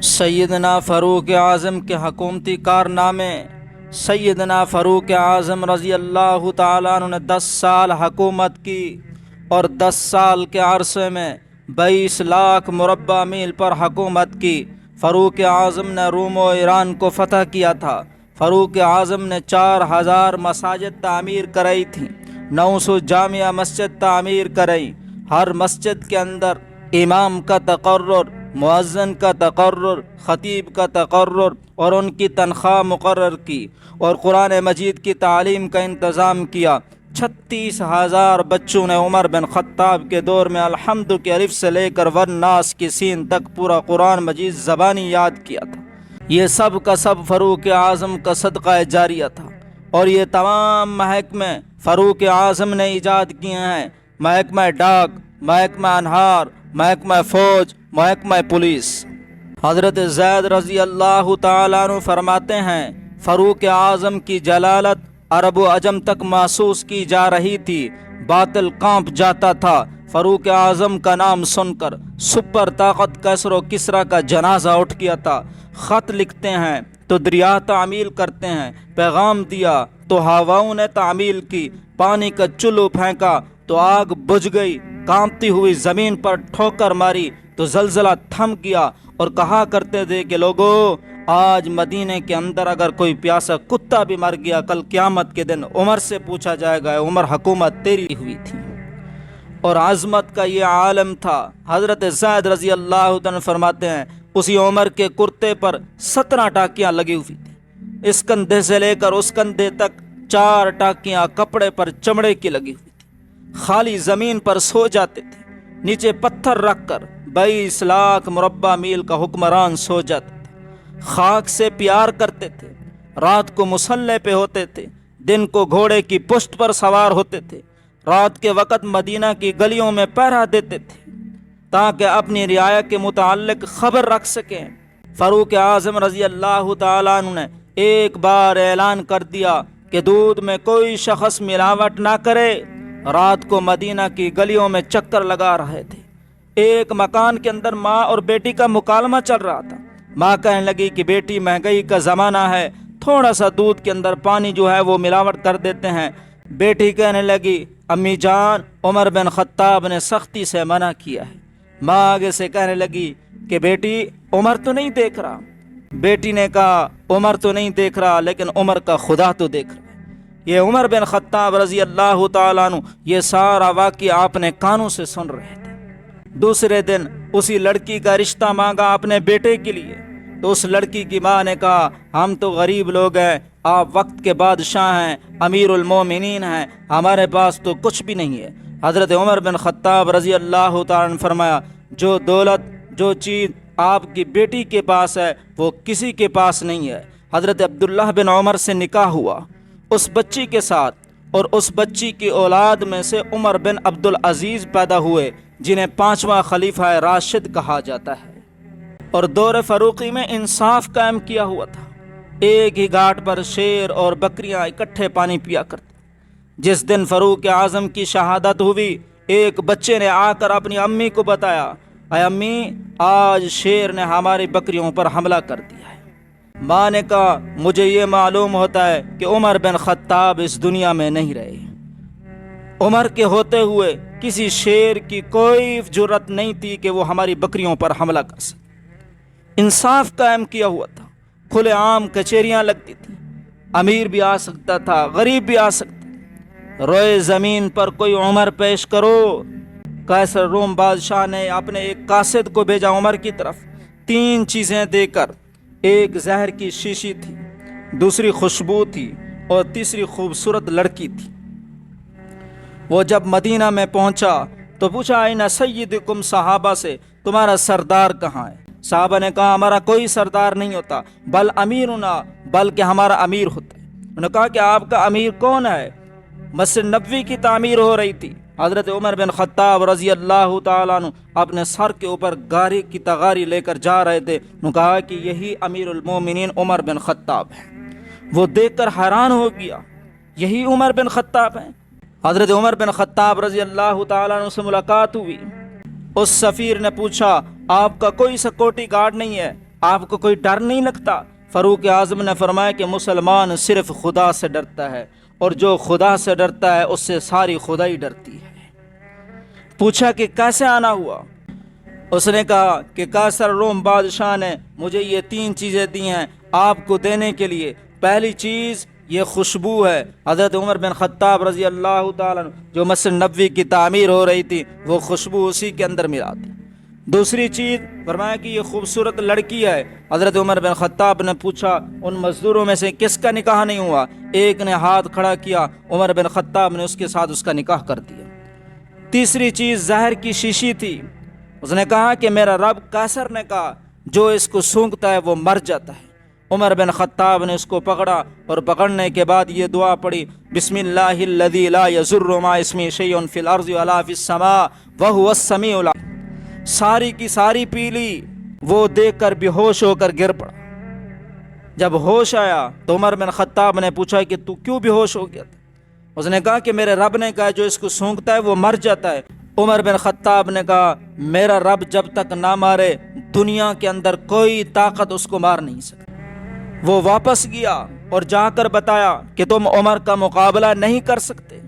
سیدنا فاروق اعظم کے حکومتی کارنامے۔ سیدنا فاروق اعظم رضی اللہ تعالیٰ عنہ نے 10 سال حکومت کی اور 10 سال کے عرصے میں 22 لاکھ مربع میل پر حکومت کی۔ فاروق اعظم نے روم و ایران کو فتح کیا تھا۔ فاروق اعظم نے 4000 مساجد تعمیر کرائی تھیں، 900 جامع مسجد تعمیر کرائی۔ ہر مسجد کے اندر امام کا تقرر، مؤذن کا تقرر، خطیب کا تقرر اور ان کی تنخواہ مقرر کی، اور قرآن مجید کی تعلیم کا انتظام کیا۔ 36,000 بچوں نے عمر بن خطاب کے دور میں الحمد کے الف سے لے کر والناس کی سین تک پورا قرآن مجید زبانی یاد کیا تھا۔ یہ سب کا سب فاروق اعظم کا صدقہ جاریہ تھا، اور یہ تمام محکمے فاروق اعظم نے ایجاد کیے ہیں: محکمہ ڈاک، محکمہ انہار، محکمہ فوج، محکمہ پولیس۔ حضرت زید رضی اللہ تعالیٰ عنہ فرماتے ہیں، فاروق اعظم کی جلالت عرب و عجم تک محسوس کی جا رہی تھی، باطل کانپ جاتا تھا۔ فاروق اعظم کا نام سن کر سپر طاقت کیسر و کسریٰ کا جنازہ اٹھ گیا تھا۔ خط لکھتے ہیں تو دریا تعمیل کرتے ہیں، پیغام دیا تو ہواؤں نے تعمیل کی، پانی کا چلو پھینکا تو آگ بجھ گئی، کانپتی ہوئی زمین پر ٹھوکر ماری تو زلزلہ تھم گیا، اور کہا کرتے تھے کہ لوگو، آج مدینے کے اندر اگر کوئی پیاسا کتا بھی مر گیا، کل قیامت کے دن عمر سے پوچھا جائے گا، عمر حکومت تیری ہوئی تھی۔ اور عظمت کا یہ عالم تھا۔ حضرت زید رضی اللہ عنہ فرماتے ہیں، اسی عمر کے کرتے پر 17 ٹاکیاں لگی ہوئی تھی، اس کندھے سے لے کر اس کندھے تک 4 ٹاکیاں کپڑے پر چمڑے کی لگی ہوئی تھی۔ خالی زمین پر سو جاتے تھے، نیچے پتھر رکھ کر 22 لاکھ مربع میل کا حکمران سو جاتا تھا۔ خاک سے پیار کرتے تھے، رات کو مسلح پہ ہوتے تھے، دن کو گھوڑے کی پشت پر سوار ہوتے تھے، رات کے وقت مدینہ کی گلیوں میں پہرا دیتے تھے تاکہ اپنی رعایا کے متعلق خبر رکھ سکیں۔ فاروق اعظم رضی اللہ تعالیٰ عنہ نے ایک بار اعلان کر دیا کہ دودھ میں کوئی شخص ملاوٹ نہ کرے۔ رات کو مدینہ کی گلیوں میں چکر لگا رہے تھے، ایک مکان کے اندر ماں اور بیٹی کا مکالمہ چل رہا تھا۔ ماں کہنے لگی کہ بیٹی، مہنگائی کا زمانہ ہے، تھوڑا سا دودھ کے اندر پانی جو ہے وہ ملاوٹ کر دیتے ہیں۔ بیٹی کہنے لگی، امی جان، عمر بن خطاب نے سختی سے منع کیا ہے۔ ماں آگے سے کہنے لگی کہ بیٹی، عمر تو نہیں دیکھ رہا۔ بیٹی نے کہا، عمر تو نہیں دیکھ رہا، لیکن عمر کا خدا تو دیکھ رہا ہے۔ یہ عمر بن خطاب رضی اللہ تعالیٰ عنہ یہ سارا واقعہ آپ نے کانوں سے سن رہے تھے۔ دوسرے دن اسی لڑکی کا رشتہ مانگا اپنے بیٹے کے لیے، تو اس لڑکی کی ماں نے کہا، ہم تو غریب لوگ ہیں، آپ وقت کے بادشاہ ہیں، امیر المومنین ہیں، ہمارے پاس تو کچھ بھی نہیں ہے۔ حضرت عمر بن خطاب رضی اللہ تعالیٰ نے فرمایا، جو دولت، جو چیز آپ کی بیٹی کے پاس ہے وہ کسی کے پاس نہیں ہے۔ حضرت عبداللہ بن عمر سے نکاح ہوا اس بچی کے ساتھ، اور اس بچی کی اولاد میں سے عمر بن عبدالعزیز پیدا ہوئے، جنہیں 5واں خلیفہ راشد کہا جاتا ہے۔ اور دور فاروقی میں انصاف قائم کیا ہوا تھا۔ ایک ہی گھاٹ پر شیر اور بکریاں اکٹھے پانی پیا کرتے۔ جس دن فاروق اعظم کی شہادت ہوئی، ایک بچے نے آ کر اپنی امی کو بتایا، اے امی، آج شیر نے ہماری بکریوں پر حملہ کر دیا ہے۔ ماں نے کہا، مجھے یہ معلوم ہوتا ہے کہ عمر بن خطاب اس دنیا میں نہیں رہے۔ عمر کے ہوتے ہوئے کسی شیر کی کوئی جرت نہیں تھی کہ وہ ہماری بکریوں پر حملہ کر سکے۔ انصاف قائم کیا ہوا تھا، کھلے عام کچہریاں لگتی تھیں، امیر بھی آ سکتا تھا، غریب بھی آ سکتا تھا۔ روئے زمین پر کوئی عمر پیش کرو۔ قیصر روم بادشاہ نے اپنے ایک قاصد کو بھیجا عمر کی طرف، 3 چیزیں دے کر۔ ایک زہر کی شیشی تھی، دوسری خوشبو تھی، اور تیسری خوبصورت لڑکی تھی۔ وہ جب مدینہ میں پہنچا تو پوچھا، اینا سیدکم، صحابہ سے، تمہارا سردار کہاں ہے؟ صحابہ نے کہا، ہمارا کوئی سردار نہیں ہوتا، بل امیرنا، بلکہ ہمارا امیر ہوتا ہے۔ انہوں نے کہا کہ آپ کا امیر کون ہے؟ مسجد نبوی کی تعمیر ہو رہی تھی۔ حضرت عمر بن خطاب رضی اللہ تعالیٰ عنہ اپنے سر کے اوپر گاری کی تغاری لے کر جا رہے تھے۔ انہوں نے کہا کہ یہی امیر المومنین عمر بن خطاب ہے۔ وہ دیکھ کر حیران ہو گیا، یہی عمر بن خطاب ہیں۔ حضرت عمر بن خطاب رضی اللہ تعالیٰ عنہ سے ملاقات ہوئی۔ اس سفیر نے پوچھا، آپ کا کوئی سیکورٹی گارڈ نہیں ہے؟ آپ کو کوئی ڈر نہیں لگتا؟ فاروق اعظم نے فرمایا کہ مسلمان صرف خدا سے ڈرتا ہے، اور جو خدا سے ڈرتا ہے اس سے ساری خدائی ڈرتی ہے۔ پوچھا کہ کیسے آنا ہوا؟ اس نے کہا کہ قیصر روم بادشاہ نے مجھے یہ 3 چیزیں دی ہیں آپ کو دینے کے لیے۔ پہلی چیز یہ خوشبو ہے، حضرت عمر بن خطاب رضی اللہ تعالیٰ عنہ جو مسجد نبوی کی تعمیر ہو رہی تھی وہ خوشبو اسی کے اندر ملا تھی۔ دوسری چیز فرمایا کہ یہ خوبصورت لڑکی ہے۔ حضرت عمر بن خطاب نے پوچھا ان مزدوروں میں سے کس کا نکاح نہیں ہوا؟ ایک نے ہاتھ کھڑا کیا، عمر بن خطاب نے اس کے ساتھ اس کا نکاح کر دیا۔ تیسری چیز زہر کی شیشی تھی۔ اس نے کہا کہ میرا رب قیصر نے کہا جو اس کو سونگھتا ہے وہ مر جاتا ہے۔ عمر بن خطاب نے اس کو پکڑا اور پکڑنے کے بعد یہ دعا پڑھی، بسم اللہ الذی لا یضر مع اسمہ شیء فی الارض ولا فی السماء وہو السمیع العلیم۔ ساری کی ساری پی لی، وہ دیکھ کر بے ہوش ہو کر گر پڑا۔ جب ہوش آیا تو عمر بن خطاب نے پوچھا کہ تو کیوں بے ہوش ہو گیا تھا؟ اس نے کہا کہ میرے رب نے کہا جو اس کو سونگھتا ہے وہ مر جاتا ہے۔ عمر بن خطاب نے کہا میرا رب جب تک نہ مارے دنیا کے اندر کوئی طاقت اس کو مار نہیں سکتی۔ وہ واپس گیا اور جا کر بتایا کہ تم عمر کا مقابلہ نہیں کر سکتے،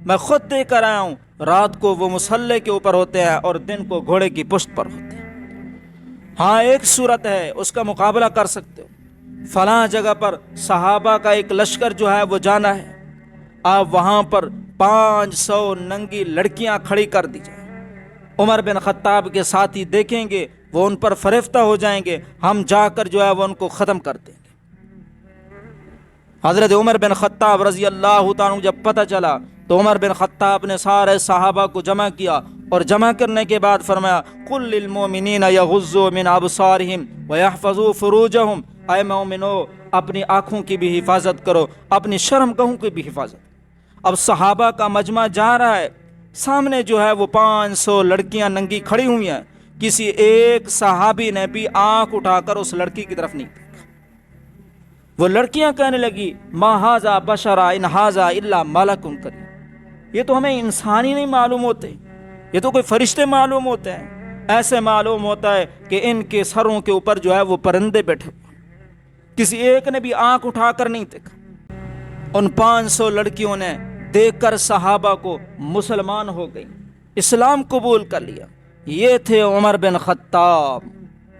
میں خود دے کر آیا ہوں۔ رات کو وہ مسلح کے اوپر ہوتے ہیں اور دن کو گھوڑے کی پشت پر ہوتے ہیں۔ ہاں ایک صورت ہے اس کا مقابلہ کر سکتے ہو، فلاں جگہ پر صحابہ کا ایک لشکر جو ہے وہ جانا ہے، آپ وہاں پر 500 ننگی لڑکیاں کھڑی کر دی جائیں، عمر بن خطاب کے ساتھی دیکھیں گے وہ ان پر فریفتہ ہو جائیں گے، ہم جا کر جو ہے وہ ان کو ختم کر دیں گے۔ حضرت عمر بن خطاب رضی اللہ تعالیٰ عنہ جب پتہ چلا تو عمر بن خطاب نے سارے صحابہ کو جمع کیا، اور جمع کرنے کے بعد فرمایا قل للمؤمنین یغضوا من ابصارہم ویحفظوا فروجہم، اے مومنو اپنی آنکھوں کی بھی حفاظت کرو، اپنی شرم گاہوں کی بھی حفاظت۔ اب صحابہ کا مجمع جا رہا ہے، سامنے جو ہے وہ 500 لڑکیاں ننگی کھڑی ہوئی ہیں، کسی ایک صحابی نے بھی آنکھ اٹھا کر اس لڑکی کی طرف نہیں دیکھا۔ وہ لڑکیاں کہنے لگی ما ھذا بشرا ان ھذا الا ملک کریم، یہ تو ہمیں انسان ہی نہیں معلوم ہوتے، یہ تو کوئی فرشتے معلوم ہوتے ہیں۔ ایسے معلوم ہوتا ہے کہ ان کے سروں کے اوپر جو ہے وہ پرندے بیٹھے ہوئے، کسی ایک نے بھی آنکھ اٹھا کر نہیں دیکھا۔ ان 500 لڑکیوں نے دیکھ کر صحابہ کو مسلمان ہو گئی، اسلام قبول کر لیا۔ یہ تھے عمر بن خطاب،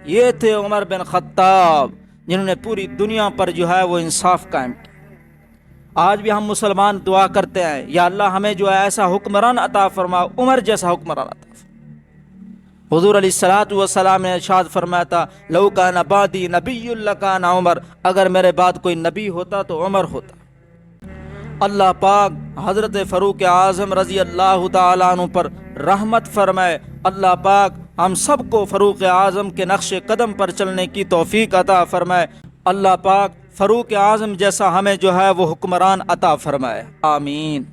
یہ تھے عمر بن خطاب جنہوں نے پوری دنیا پر جو ہے وہ انصاف قائم کیا۔ آج بھی ہم مسلمان دعا کرتے ہیں یا اللہ ہمیں جو ہے ایسا حکمران عطا فرما، عمر جیسا حکمران عطا فرما۔ حضور علیہ الصلوۃ والسلام نے ارشاد فرمایا تھا لو کان بعدی نبی لکان عمر، اگر میرے بعد کوئی نبی ہوتا تو عمر ہوتا۔ اللہ پاک حضرت فاروق اعظم رضی اللہ تعالیٰ عنہ پر رحمت فرمائے۔ اللہ پاک ہم سب کو فاروق اعظم کے نقش قدم پر چلنے کی توفیق عطا فرمائے۔ اللہ پاک فاروق اعظم جیسا ہمیں جو ہے وہ حکمران عطا فرمائے، آمین۔